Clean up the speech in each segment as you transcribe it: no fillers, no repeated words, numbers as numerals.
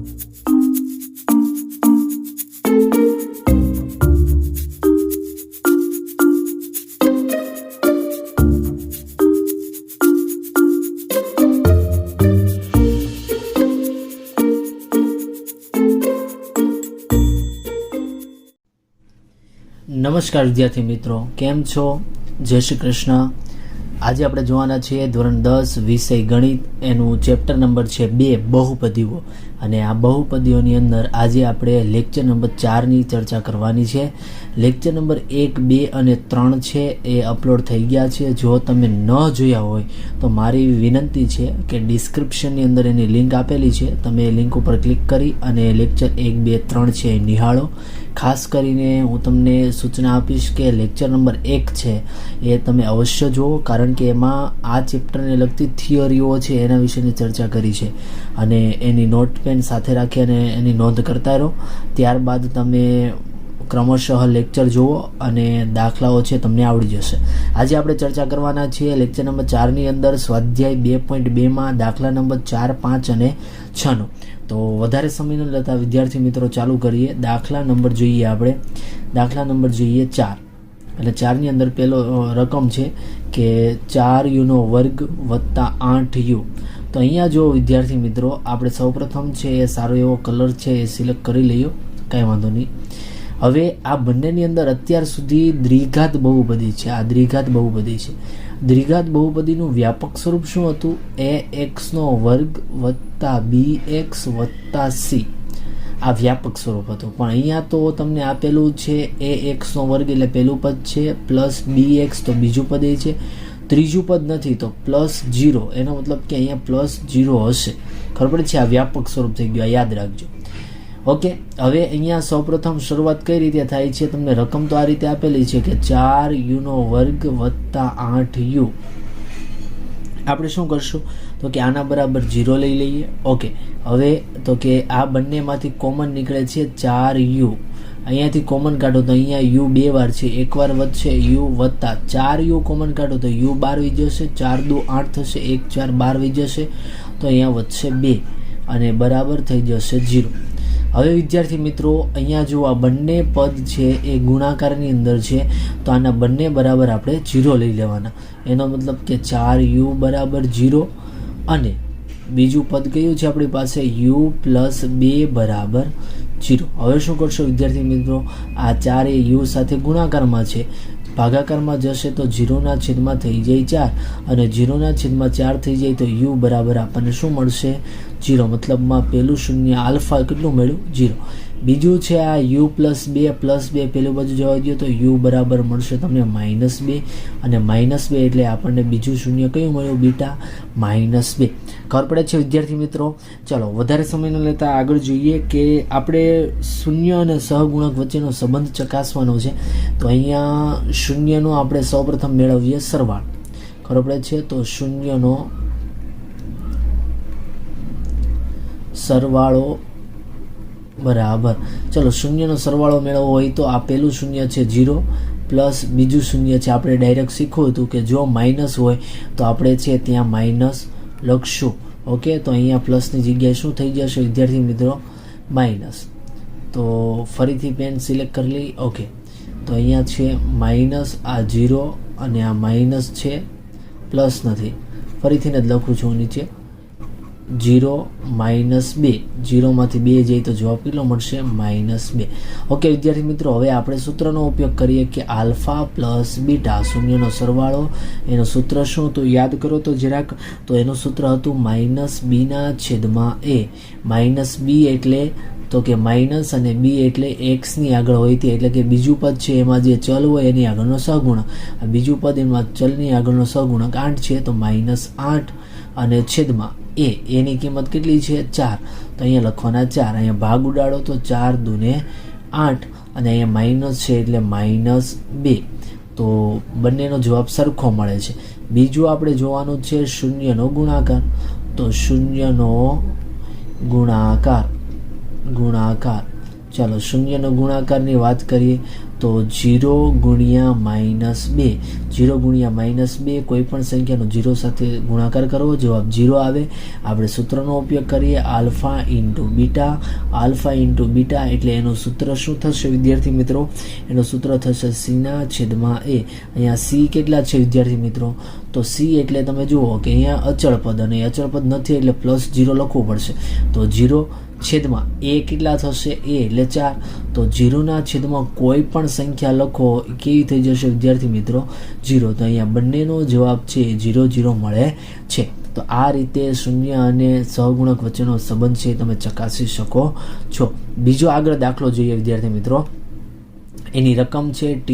નમસ્કાર વિદ્યાર્થી મિત્રો, કેમ છો? જય શ્રી કૃષ્ણ. આજે આપણે જોવાના છીએ ધોરણ 10 વિષય ગણિત, એનું ચેપ્ટર નંબર છે 2 બહુપદીઓ. અને આ બહુપદીઓની અંદર આજે આપણે લેક્ચર નંબર 4ની ચર્ચા કરવાની છે. લેક્ચર નંબર 1, 2 અને 3 છે એ અપલોડ થઈ ગયા છે. જો તમે ન જોયા હોય તો મારી વિનંતી છે કે ડિસ્ક્રિપ્શનની અંદર એની લિંક આપેલી છે, તમે એ લિંક ઉપર ક્લિક કરી અને લેક્ચર 1, 2, 3 છે એ નિહાળો. ખાસ કરીને હું તમને સૂચના આપીશ કે લેક્ચર નંબર 1 છે એ તમે અવશ્ય જુઓ, કારણ કે એમાં આ ચેપ્ટરને લગતી થિયરીઓ છે એના વિશેની ચર્ચા કરી છે. અને એની નોટ પેન સાથે રાખી અને એની નોંધ કરતા રહો. ત્યારબાદ તમે ક્રમશઃ લેક્ચર જુઓ અને દાખલાઓ છે તમને આવડી જશે. આજે આપણે ચર્ચા કરવાના છીએ લેક્ચર નંબર 4ની અંદર સ્વાધ્યાય 2.2માં દાખલા નંબર 4, 5 અને 6નો. તો વધારે સમય ન લેતા વિદ્યાર્થી મિત્રો ચાલુ કરીએ. દાખલા નંબર જોઈએ આપણે. દાખલા નંબર જોઈએ 4. એટલે 4ની અંદર પહેલો રકમ છે કે 4u² વત્તા 8u. તો અહીંયા જો વિદ્યાર્થી મિત્રો આપણે સૌપ્રથમ છે એ સારો એવો કલર છે એ સિલેક્ટ કરી લઈએ, કાંઈ વાંધો નહીં. હવે આ બંનેની અંદર અત્યાર સુધી દ્વિઘાત બહુપદી છે. આ દ્વિઘાત બહુપદી છે. દ્વિઘાત બહુપદીનું વ્યાપક સ્વરૂપ શું હતું? ax² વત્તા bx વત્તા c. આ વ્યાપક સ્વરૂપ હતું. પણ અહીંયા તો તમને આપેલું છે ax² એટલે પહેલું પદ છે, પ્લસ bx તો બીજું પદ એ છે, ત્રીજું પદ નથી તો +0. એનો મતલબ કે અહીંયા +0 હશે. ખબર પડે છે? આ વ્યાપક સ્વરૂપ થઈ ગયું, યાદ રાખજો. ઓકે, હવે અહીંયા સૌપ્રથમ શરૂઆત કઈ રીતે થાય છે? તમને રકમ તો આ રીતે આપેલી છે કે 4u² વત્તા 8u. આપણે શું કરશું તો કે આના બરાબર 0 લઈ લઈએ. ઓકે, હવે તો કે આ બંનેમાંથી કોમન નીકળે છે 4u. અહીંયાથી કોમન કાઢો તો અહીંયા u 2 વાર છે, એક વાર વધશે u વત્તા 4u કોમન કાઢો તો u 12 વી જશે, 4 દુ 8 થશે, 1 4 12 વી જશે, તો અહીંયા વધશે 2 અને બરાબર થઈ જશે 0. હવે વિદ્યાર્થી મિત્રો અહીંયા જો આ બંને પદ છે એ ગુણાકારની અંદર છે, તો આના બંને બરાબર આપણે 0 લઈ લેવાના. એનો મતલબ કે 4u બરાબર 0 અને બીજું પદ કયું છે આપણી પાસે? u + 2 બરાબર 0. હવે શું કરશો વિદ્યાર્થી મિત્રો? આ 4 એ u સાથે ગુણાકારમાં છે, ભાગાકારમાં જશે તો 0/માં થઈ જાય 4 અને 0/4 થઈ જાય તો u બરાબર આપણને શું મળશે? 0. મતલબમાં પહેલું શૂન્ય આલ્ફા કેટલું મળ્યું? 0. બીજું છે આ u + 2 પેલું બાજુ જવા દો તો u બરાબર મળશે તમને -2 અને -2 એટલે આપણને બીજું શૂન્ય કયું મળ્યું? બીટા -2. ખબર પડે છે વિદ્યાર્થી મિત્રો? ચલો વધારે સમય ન લેતા આગળ જોઈએ કે આપણે શૂન્ય અને સહગુણક વચ્ચેનો સંબંધ ચકાસવાનો છે. તો અહીંયા શૂન્યનો આપણે સૌપ્રથમ મેળવીએ સરવાળો. ખબર પડે છે? તો શૂન્યનો સરવાળો બરાબર, ચલો શૂન્યનો સરવાળો મેળવવો હોય તો આ પહેલું શૂન્ય છે 0 પ્લસ બીજું શૂન્ય છે. આપણે ડાયરેક્ટ શીખવું હતું કે જો માઇનસ હોય તો આપણે છે ત્યાં માઇનસ લખશું. ઓકે, તો અહીંયા પ્લસની જગ્યાએ શું થઈ જશે વિદ્યાર્થી મિત્રો? માઇનસ. તો ફરીથી પેન સિલેક્ટ કરી લઈ. ઓકે, તો અહીંયા છે માઇનસ, આ 0 અને આ માઇનસ છે, પ્લસ નથી. ફરીથી જ લખું છું નીચે 0 -2. 0માંથી 2 જાય તો જવાબ કેટલો મળશે? -2. ઓકે વિદ્યાર્થી મિત્રો, હવે આપણે સૂત્રનો ઉપયોગ કરીએ કે આલ્ફા પ્લસ બીટા, શૂન્યનો સરવાળો. એનું સૂત્ર શું તો યાદ કરો તો જરાક. તો એનું સૂત્ર હતું -b/a. -b એટલે તો કે માઇનસ અને b એટલે x ની આગળ હોય તે, એટલે કે બીજું પદ છે એમાં જે ચલ હોય એની આગળનો સહગુણક. બીજું પદ એમાં ચલની આગળનો સહગુણક 8 છે તો -8 અને છેદમાં એની કિંમત કેટલી છે? 4. તો અહીંયા લખવાના 4. અહીંયા ભાગ ઉડાડો તો 4 દુને 8 અને અહીંયા માઇનસ છે એટલે -2. તો બંનેનો જવાબ સરખો મળે છે. બીજું આપણે જોવાનું છે શૂન્યનો ગુણાકાર. તો શૂન્યનો ગુણાકાર. ચાલો શૂન્યનો ગુણાકારની વાત કરીએ તો 0 ગુણ્યા -2, 0 ગુણ્યા -2 કોઈ પણ સંખ્યાનો 0 સાથે ગુણાકાર કરવો, જવાબ 0 આવે. આપણે સૂત્રનો ઉપયોગ કરીએ, alpha into beta. Alpha into beta એટલે એનું સૂત્ર શું થશે વિદ્યાર્થી મિત્રો? એનું સૂત્ર થશે c/a. અહીંયા c કેટલા છે વિદ્યાર્થી મિત્રો? તો c એટલે તમે જુઓ કે અહીંયા અચળ પદ, અને અચળ પદ નથી એટલે +0 લખવું પડશે. તો 0 છેદમાં a કેટલા થશે? a એટલે 4. તો 0ના છેદમાં કોઈ પણ સંખ્યા લખો, કેવી થઈ જશે વિદ્યાર્થી મિત્રો? 0. તો અહીંયા બંનેનો જવાબ છે 0 0 મળે છે. તો આ રીતે શૂન્ય અને સહગુણક વચ્ચેનો સંબંધ છે તમે ચકાસી શકો છો. બીજો આગળ દાખલો જોઈએ વિદ્યાર્થી મિત્રો. એની રકમ છે t²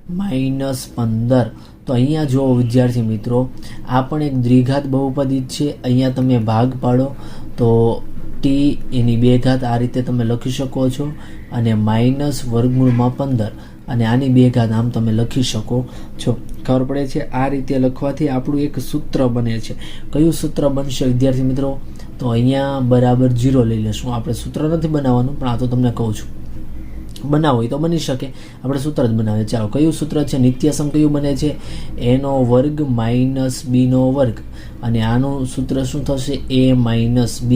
-15. તો અહીંયા જુઓ વિદ્યાર્થી મિત્રો, આ પણ એક દ્વિઘાત બહુપદી છે. અહીંયા તમે ભાગ પાડો તો t એની 2 ઘાત આ રીતે તમે લખી શકો છો, અને -√15 અને આની 2 ઘાત આમ તમે લખી શકો છો. ખબર પડે છે? આ રીતે લખવાથી આપણું એક સૂત્ર બને છે. કયું સૂત્ર બનશે વિદ્યાર્થી મિત્રો? તો અહીંયા બરાબર 0 લઈ લેશું. આપણે સૂત્ર નથી બનાવવાનું, પણ આ તો તમને કહું છું. બનાવો હોય તો બની શકે, આપણે સૂત્ર જ બનાવીએ. ચાલો, કયું સૂત્ર છે? નિત્યસમ કયું બને છે? a² - b², અને આનું સૂત્ર શું થશે? a - b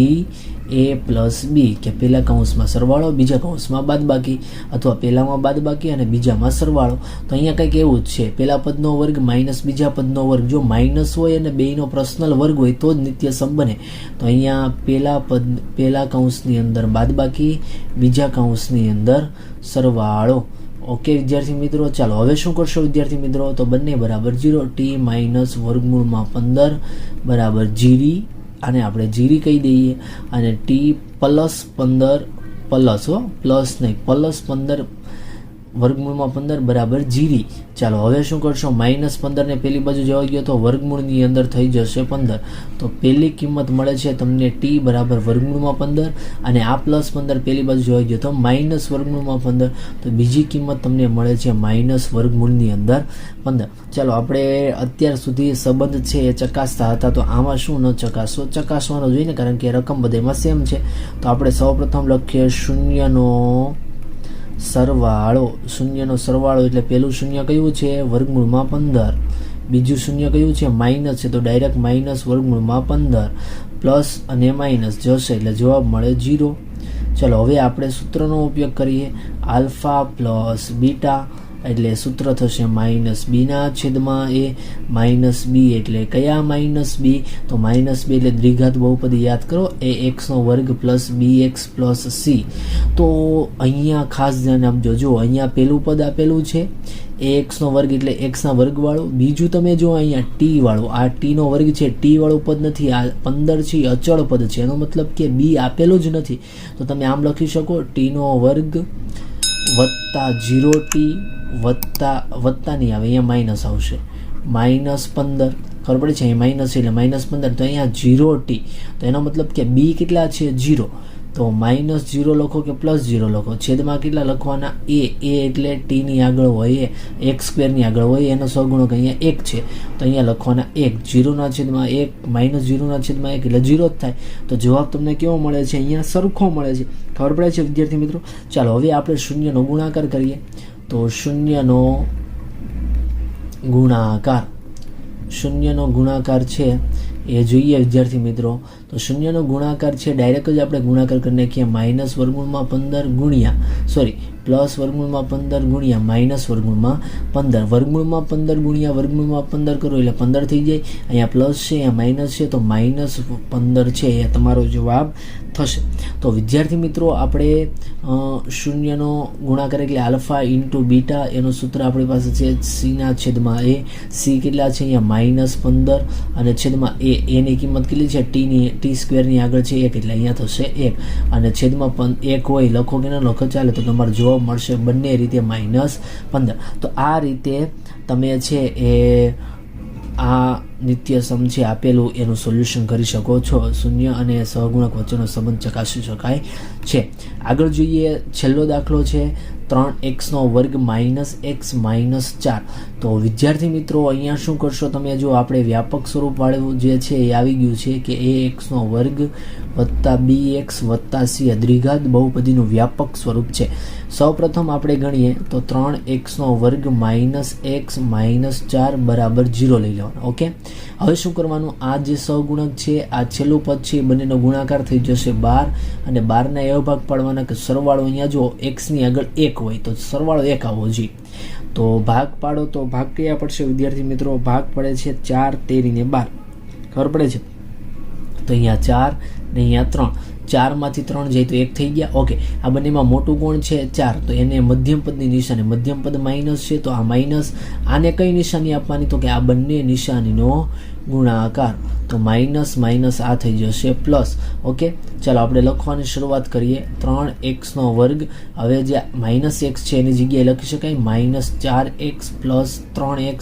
a + b, કે પહેલા કૌંસમાં સરવાળો, બીજા કૌંસમાં બાદબાકી, અથવા પહેલામાં બાદબાકી અને બીજામાં સરવાળો. તો અહીંયા કંઈક એવું જ છે, પહેલા પદનો વર્ગ માઇનસ બીજા પદનો વર્ગ. જો માઇનસ હોય અને બેયનો પ્રશ્નલ વર્ગ હોય તો જ નિત્યસમ બને. તો અહીંયા પહેલા કૌંસની અંદર બાદબાકી, બીજા કૌંસની અંદર સરવાળો. ઓકે વિદ્યાર્થી મિત્રો, ચાલો હવે શું કરશો વિદ્યાર્થી મિત્રો? તો બંને બરાબર 0. t - √15 બરાબર gd, આને આપણે gd કહી દઈએ, અને t +15 પ્લસ નહીં +15 √15 બરાબર gd. ચાલો હવે શું કરશો? -15 ને પેલી બાજુ જવા ગયો તો વર્ગમૂળની અંદર થઈ જશે 15. તો પહેલી કિંમત મળે છે તમને t બરાબર √15, અને આ +15 પેલી બાજુ જવા ગયો તો -√15. તો બીજી કિંમત તમને મળે છે -વર્ગમૂળની અંદર 15. ચાલો, આપણે અત્યાર સુધી સંબંધ છે એ ચકાસતા હતા, તો આમાં શું ન ચકાસવાનો જોઈએ ને, કારણ કે રકમ બધામાં સેમ છે. તો આપણે સૌપ્રથમ લખીએ શૂન્યનો સરવાળો. એટલે પહેલું શૂન્ય કયું છે? √15. બીજું શૂન્ય કયું છે? માઇનસ છે, તો ડાયરેક્ટ -√15 પ્લસ અને માઇનસ જશે એટલે જવાબ મળે 0. ચલો હવે આપણે સૂત્રનો ઉપયોગ કરીએ, આલ્ફા પ્લસ બીટા એટલે સૂત્ર થશે -b/a. -b એટલે કયા -b? તો -b એટલે દ્વિઘાત બહુપદી યાદ કરો, ax² plus bx plus c. તો અહીંયા ખાસ ધ્યાન આપજો. જો અહીંયા પેલું પદ આપેલું છે ax² એટલે x ના વર્ગ વાળું. બીજું તમે જો અહીંયા t વાળું, આ t નો વર્ગ છે, t વાળું પદ નથી, આ 15 છે અચળ પદ છે, એનો મતલબ કે b આપેલું જ નથી. તો તમે આમ લખી શકો t² વત્તા 0t વત્તા નહીં આવે, અહીંયા માઇનસ આવશે, -15. ખબર પડે છે? અહીં માઇનસ એટલે -15. તો અહીંયા 0t, તો એનો મતલબ કે b કેટલા છે? 0. તો -0 લખો કે +0 લખો, છેદમાં કેટલા લખવાના? a એટલે t ની આગળ હોય, x² ની આગળ હોય, એનો સહગુણક અહીંયા 1 છે, તો અહીંયા લખવાના 1. 0 છેદમાં 1 -0 છેદમાં 1 એટલે 0 જ થાય. તો જવાબ તમને કેવો મળે છે? અહીંયા સરખો મળે છે. ખબર પડે છે વિદ્યાર્થી મિત્રો? ચાલો હવે આપણે શૂન્યનો ગુણાકાર કરીએ. તો શૂન્યનો ગુણાકાર છે એ જોઈએ વિદ્યાર્થી મિત્રો. તો શૂન્યનો ગુણાકાર છે ડાયરેક્ટ જ આપણે ગુણાકાર કરી નાખીએ, -√15 ગુણ્યા +√15 ગુણ્યા -√15. √15 ગુણ્યા √15 કરો એટલે 15 થઈ જાય. અહીંયા પ્લસ છે, અહીંયા માઇનસ છે, તો -15 છે એ તમારો જવાબ થશે. તો વિદ્યાર્થી મિત્રો, આપણે શૂન્યનો ગુણાકાર એટલે આલ્ફા ઇન્ટુ બીટા, એનું સૂત્ર આપણી પાસે છે c/a. c કેટલા છે? અહીંયા -15 અને છેદમાં a ની કિંમત કેટલી છે? t² ની આગળ છે 1 એટલે અહીંયા થશે 1, અને છેદમાં 1 હોય લખો કે ના લખો ચાલે, તો તમારો જવાબ મળશે બંને રીતે -15. તો આ રીતે તમે છે એ આ નિત્યસમ છે આપેલું એનું સોલ્યુશન કરી શકો છો. શૂન્ય અને સહગુણક વચ્ચેનો સંબંધ ચકાસી શકાય છે. આગળ જોઈએ, છેલ્લો દાખલો છે 3x² - x - 4. તો વિદ્યાર્થી મિત્રો, અહીંયા શું કરશો તમે? જો આપણે વ્યાપક સ્વરૂપ વાળું જે છે એ આવી ગયું છે કે ax² વત્તા BX વત્તા C દ્વિઘાત બહુપદીનું વ્યાપક સ્વરૂપ છે. સૌપ્રથમ આપણે ગણીએ તો 3x² માઇનસ x માઇનસ 4 બરાબર 0 લઈ લેવાનું. ઓકે, હવે શું કરવાનું, આ જે સહગુણક છે આ છેલ્લું પદ છે બંનેનો ગુણાકાર થઈ જશે 12 અને 12ના એવો ભાગ પાડવાના કે સરવાળો અહીંયા જો x ની આગળ 1 હોય તો સરવાળો 1 આવવો જોઈએ. તો ભાગ પાડો તો ભાગ કયા પડશે વિદ્યાર્થી મિત્રો, ભાગ પડે છે 4 13 ને 12, ખબર પડે છે. તો અહીંયા 4 ને અહીંયા 3, 4 માંથી 3 જાય તો 1 થઈ ગયા. ઓકે, આ બંનેમાં મોટું કોણ છે 4, તો એને મધ્યમ પદની નિશાની, મધ્યમ પદ માઇનસ છે તો આ માઇનસ, આને કઈ નિશાની આપવાની તો કે આ બંને નિશાનીનો ગુણાકાર, તો માઇનસ માઇનસ આ થઈ જશે પ્લસ. ઓકે, ચાલો આપણે લખવાની શરૂઆત કરીએ. 3x², હવે જે માઇનસ x છે એની જગ્યાએ લખી શકાય માઇનસ 4x પ્લસ 3x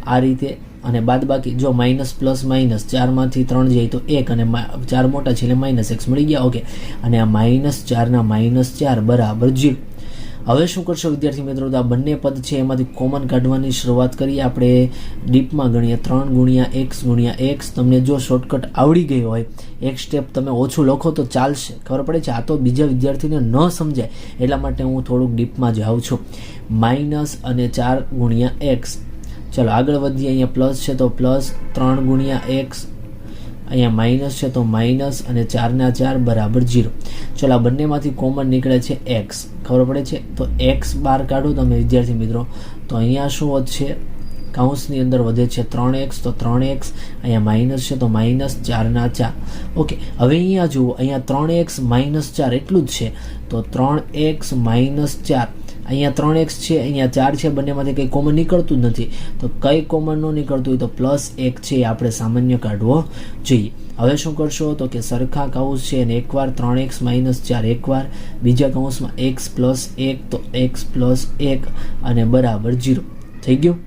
આ રીતે, અને બાદ બાકી જો માઇનસ પ્લસ માઇનસ 4 માંથી 3 જાય તો 1 અને 4 મોટા છે એટલે માઇનસ x મળી ગયા. ઓકે, અને આ માઇનસ 4 ના માઇનસ 4 બરાબર 0. હવે શું કરશો વિદ્યાર્થી મિત્રો, તો આ બંને પદ છે એમાંથી કોમન કાઢવાની શરૂઆત કરીએ. આપણે ડીપમાં ગણીએ 3 ગુણ્યા x, તમને જો શોર્ટકટ આવડી ગઈ હોય, એક સ્ટેપ તમે ઓછું લખો તો ચાલશે, ખબર પડે છે. આ તો બીજા વિદ્યાર્થીને ન સમજાય એટલા માટે હું થોડુંક ડીપમાં જાઉં છું. માઇનસ અને 4 ગુણ્યા x, ચાલો આગળ વધીએ. અહીંયા પ્લસ છે તો પ્લસ 3 ગુણ્યા x, અહીંયા માઇનસ છે તો માઇનસ, અને 4 ના 4 બરાબર 0. ચાલો આ બંનેમાંથી કોમન નીકળે છે x, ખબર પડે છે. તો x બહાર કાઢો તમે વિદ્યાર્થી મિત્રો, તો અહીંયા શું વધશે, કૌંસની અંદર વધે છે 3x, તો 3x, અહીંયા માઇનસ છે તો માઇનસ 4 ના 4. ઓકે, હવે અહીંયા જુઓ, અહીંયા 3x માઇનસ 4 એટલું જ છે, તો 3x માઇનસ 4, અહીંયા 3x છે અહીંયા 4 છે, બંનેમાંથી કંઈ કોમન નીકળતું જ નથી. તો કંઈ કોમન ન નીકળતું હોય તો પ્લસ 1 છે એ આપણે સામાન્ય કાઢવો જોઈએ. હવે શું કરશો તો કે સરખા કૌંસ છે અને એકવાર 3x માઇનસ 4, એકવાર બીજા કૌંસમાં x પ્લસ 1, તો x પ્લસ 1 અને બરાબર 0 થઈ ગયું.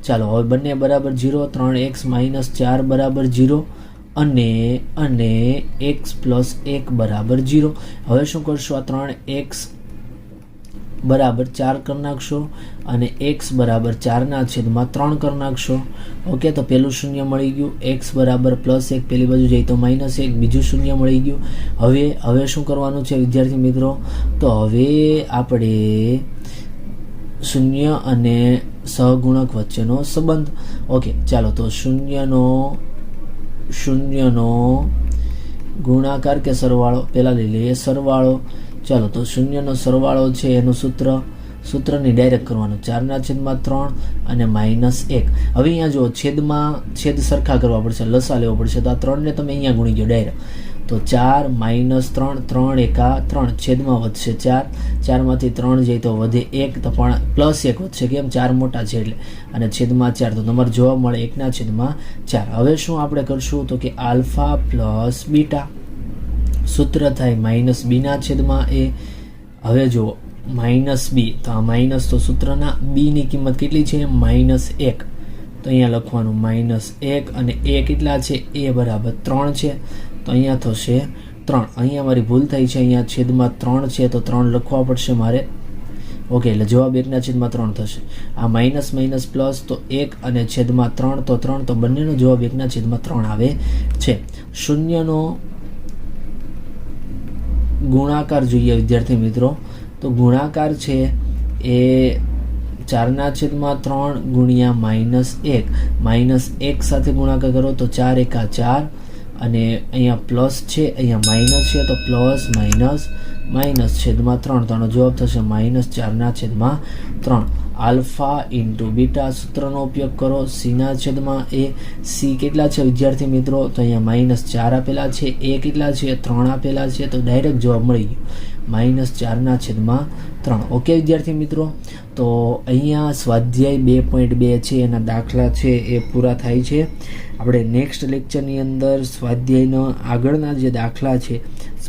ચાલો હવે બંને બરાબર 0, 3x માઇનસ 4 બરાબર 0 અને x પ્લસ 1 બરાબર 0. હવે શું કરશો, આ 3x બરાબર 4 કરી નાખશો અને x બરાબર 4 ના છેદમાં 3 કરી નાખશો. ઓકે, તો પેલું શૂન્ય મળી ગયું, x બરાબર પ્લસ 1 પેલી બાજુ જાય તો માઇનસ 1, બીજું શૂન્ય મળી ગયું. હવે શું કરવાનું છે વિદ્યાર્થી મિત્રો, તો હવે આપણે શૂન્ય અને સહગુણક વચ્ચેનો સંબંધ. ઓકે, ચાલો તો શૂન્યનો ગુણાકાર કે સરવાળો પહેલા લઈ લઈએ, સરવાળો. ચાલો તો શૂન્યનો સરવાળો છે એનું સૂત્રની ડાયરેક્ટ કરવાનું, 4 ના છેદમાં 3 અને માઇનસ 1. હવે અહીંયા જો છેદ સરખા કરવા પડશે, લસા લેવો પડશે, તો આ 3 ને તમે અહીંયા ગુણી ગયો ડાયરેક્ટ, તો 4 માઇનસ 3, 3 એકા 3, છેદમાં વધશે 4, 4 માંથી 3 જાય તો વધે 1, તો પણ પ્લસ 1 વધશે, કેમ 4 મોટા છે એટલે, અને છેદમાં 4, તો તમારે જવાબ મળે 1 ના છેદમાં 4. હવે શું આપણે કરશું તો કે આલ્ફા પ્લસ બીટા, સૂત્ર થાય માઇનસ b ના છેદમાં a. હવે જો માઇનસ b, તો આ માઇનસ તો સૂત્રના b ની કિંમત કેટલી છે -1, તો અહીંયા લખવાનું -1, અને a કેટલા છે, a બરાબર 3 છે, તો અહીંયા થશે 3. અહીંયા મારી ભૂલ થઈ છે, અહીંયા છેદમાં 3 છે તો 3 લખવા પડશે મારે. ઓકે, એટલે જવાબ 1 ના છેદમાં 3 થશે. આ માઇનસ માઇનસ પ્લસ તો 1 અને છેદમાં 3 તો 3, તો બંનેનો જવાબ 1 ના છેદમાં 3 આવે છે. શૂન્યનો ગુણાકાર જોઈએ વિદ્યાર્થી મિત્રો, તો ગુણાકાર છે એ 4 ના છેદમાં 3 ગુણ્યા -1 સાથે ગુણાકાર કરો તો 4 એકા 4, અને અહીંયા પ્લસ છે અહીંયા માઇનસ છે, તો પ્લસ માઇનસ છેદમાં 3, તો આનો જવાબ થશે -4 ના છેદમાં 3. આલ્ફા ઇન્ટુ બીટા સૂત્રનો ઉપયોગ કરો, સી ના છેદમાં એ. સી કેટલા છે વિદ્યાર્થી મિત્રો, તો અહીંયા -4 આપેલા છે, એ કેટલા છે 3 આપેલા છે, તો ડાયરેક્ટ જવાબ મળી ગયો -4 ના છેદમાં 3. ઓકે વિદ્યાર્થી મિત્રો, તો અહીંયા સ્વાધ્યાય 2.2 છે એના દાખલા છે એ પૂરા થાય છે. આપણે નેક્સ્ટ લેક્ચરની અંદર સ્વાધ્યાયનો આગળના જે દાખલા છે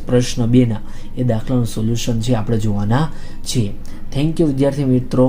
પ્રશ્ન 2 ના, એ દાખલાનું સોલ્યુશન છે આપણે જોવાના છીએ. થેન્ક યુ વિદ્યાર્થી મિત્રો.